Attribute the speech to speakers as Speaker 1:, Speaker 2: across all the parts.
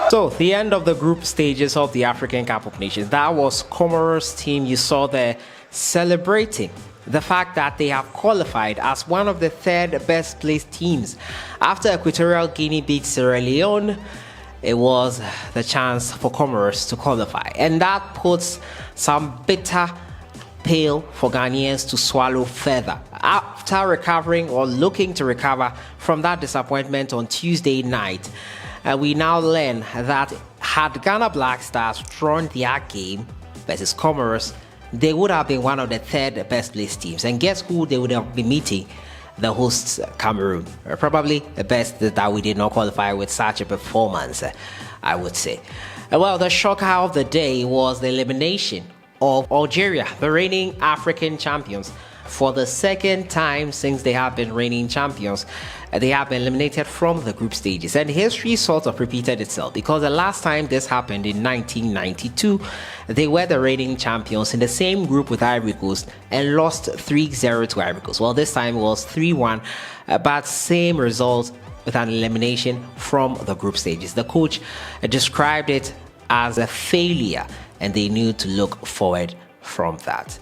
Speaker 1: So, the end of the group stages of the African Cup of Nations. That was Comoros team. You saw there celebrating the fact that they have qualified as one of the third best placed teams. After Equatorial Guinea beat Sierra Leone, it was the chance for Comoros to qualify. And that puts some bitter pill for Ghanaians to swallow further. After recovering or looking to recover from that disappointment on Tuesday night, we now learn that had Ghana Black Stars drawn their game versus Comoros, they would have been one of the third best placed teams. And guess who they would have been meeting? The hosts, Cameroon. Probably the best that we did not qualify with such a performance, I would say. Well, the shocker of the day was the elimination of Algeria, the reigning African champions. For the second time since they have been reigning champions, they have been eliminated from the group stages. And history sort of repeated itself, because the last time this happened in 1992, they were the reigning champions in the same group with Ivory Coast and lost 3-0 to Ivory Coast. Well, this time it was 3-1, but same result with an elimination from the group stages. The coach described it as a failure, and they knew to look forward from that.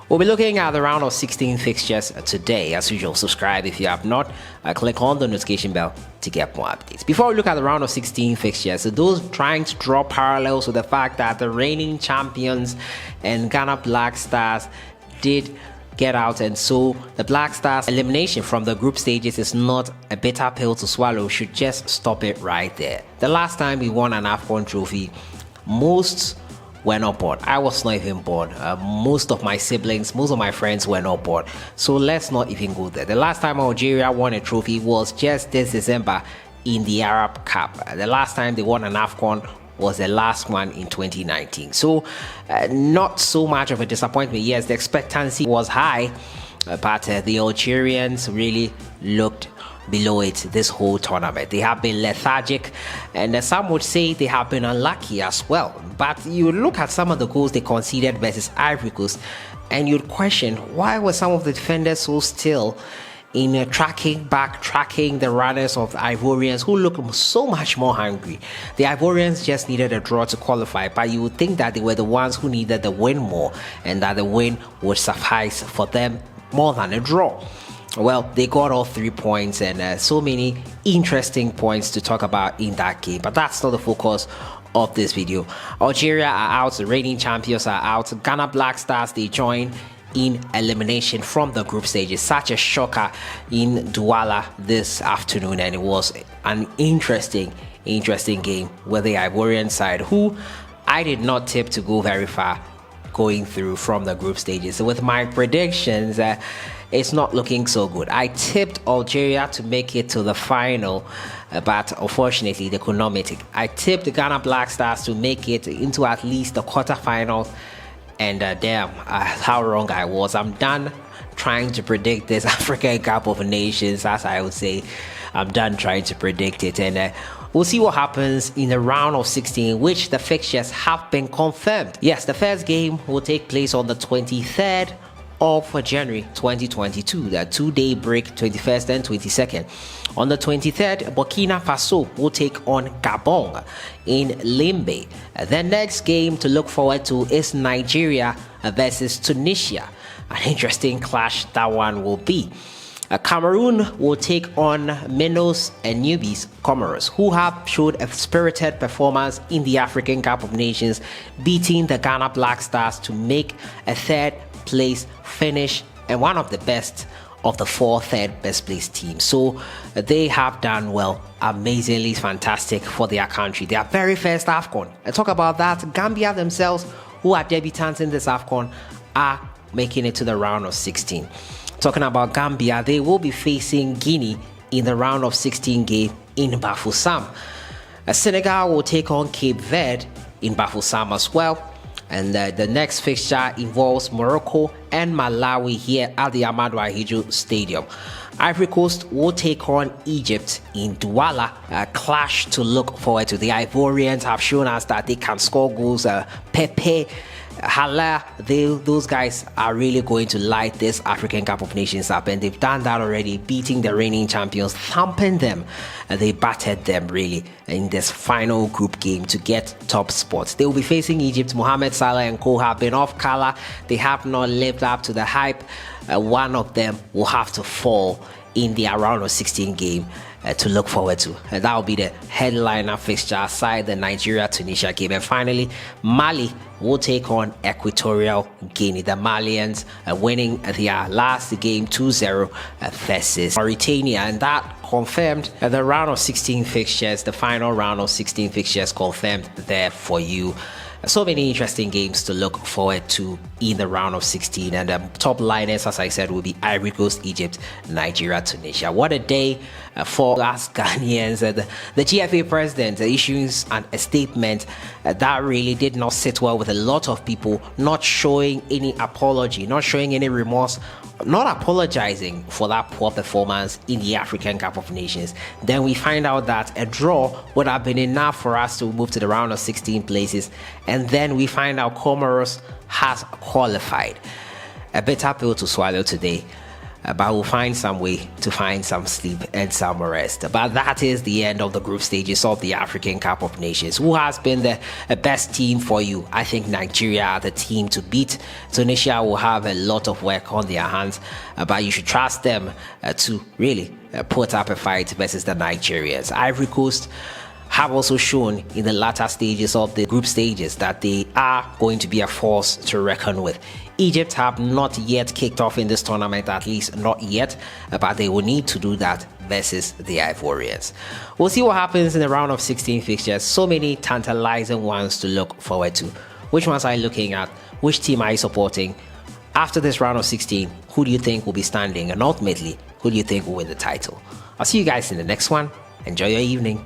Speaker 1: We'll be looking at the round of 16 fixtures today. As usual, subscribe if you have not. Click on the notification bell to get more updates. Before we look at the round of 16 fixtures, those trying to draw parallels with the fact that the reigning champions and Ghana Black Stars did get out, and so the Black Stars elimination from the group stages is not a bitter pill to swallow, should just stop it right there. The last time we won an AFCON trophy, most were not born. I was not even born. Most of my siblings, most of my friends were not born. So let's not even go there. The last time Algeria won a trophy was just this December in the Arab Cup. The last time they won an AFCON was the last one in 2019. So not so much of a disappointment. Yes, the expectancy was high, but the Algerians really looked below it this whole tournament. They have been lethargic, and some would say they have been unlucky as well. But you look at some of the goals they conceded versus Ivory Coast, and you'd question, why were some of the defenders so still in tracking the runners of the Ivorians, who look so much more hungry? The Ivorians just needed a draw to qualify, but you would think that they were the ones who needed the win more, and that the win would suffice for them more than a draw. Well, they got all 3 points, and so many interesting points to talk about in that game, but that's not the focus of this video. Algeria are out, the reigning champions are out. Ghana Black Stars, they join in elimination from the group stages. Such a shocker in Douala this afternoon, and it was an interesting game with the Ivorian side, who I did not tip to go very far going through from the group stages. So with my predictions, it's not looking so good. I tipped Algeria to make it to the final, but unfortunately they could not make it. I tipped the Ghana Black Stars to make it into at least the quarterfinals, and damn, how wrong I was. I'm done trying to predict this African Cup of Nations, as I would say. I'm done trying to predict it, and we'll see what happens in the round of 16, which the fixtures have been confirmed. Yes, the first game will take place on the 23rd of January 2022, the 2-day break, 21st and 22nd. On the 23rd, Burkina Faso will take on Gabon in Limbe. The next game to look forward to is Nigeria versus Tunisia. An interesting clash that one will be. Cameroon will take on Minos and Newbies Comoros, who have showed a spirited performance in the African Cup of Nations, beating the Ghana Black Stars to make a third place finish and one of the best of the 4 third best placed teams. So they have done well, amazingly fantastic for their country. Their very first AFCON. And talk about that, Gambia themselves, who are debutants in this AFCON, are making it to the round of 16. Talking about Gambia, they will be facing Guinea in the round of 16 game in Bafoussam. Senegal will take on Cape Verde in Bafoussam as well. And the next fixture involves Morocco and Malawi here at the Ahmadou Ahidjo Stadium. Ivory Coast will take on Egypt in Douala, a clash to look forward to. The Ivorians have shown us that they can score goals. Pepe, Hala, those guys are really going to light this African Cup of Nations up, and they've done that already, beating the reigning champions, thumping them, and they battered them really in this final group game to get top spots. They will be facing Egypt. Mohamed Salah and co have been off color. They have not lived up to the hype. One of them will have to fall in the round of 16 game to look forward to. And that will be the headliner fixture aside the Nigeria-Tunisia game. And finally, Mali will take on Equatorial Guinea. The Malians winning their last game 2-0 versus Mauritania. And that confirmed the round of 16 fixtures, the final round of 16 fixtures confirmed there for you. So many interesting games to look forward to in the round of 16, and the top liners, as I said, will be Ivory Coast, Egypt, Nigeria, Tunisia. What a day for us Ghanaians. The GFA president issues a statement that really did not sit well with a lot of people, not showing any apology, not showing any remorse, not apologizing for that poor performance in the African Cup of Nations. Then we find out that a draw would have been enough for us to move to the round of 16 places, and then we find out Comoros has qualified. A bitter pill to swallow today, but we'll find some way to find some sleep and some rest. But that is the end of the group stages of the African Cup of Nations. Who has been the best team for you? I think Nigeria are the team to beat. Tunisia will have a lot of work on their hands, but you should trust them to really put up a fight versus the Nigerians. Ivory Coast have also shown in the latter stages of the group stages that they are going to be a force to reckon with. Egypt have not yet kicked off in this tournament, at least not yet, but they will need to do that versus the Ivorians. We'll see what happens in the round of 16 fixtures. So many tantalizing ones to look forward to. Which ones are you looking at? Which team are you supporting? After this round of 16, who do you think will be standing? And ultimately, who do you think will win the title? I'll see you guys in the next one. Enjoy your evening.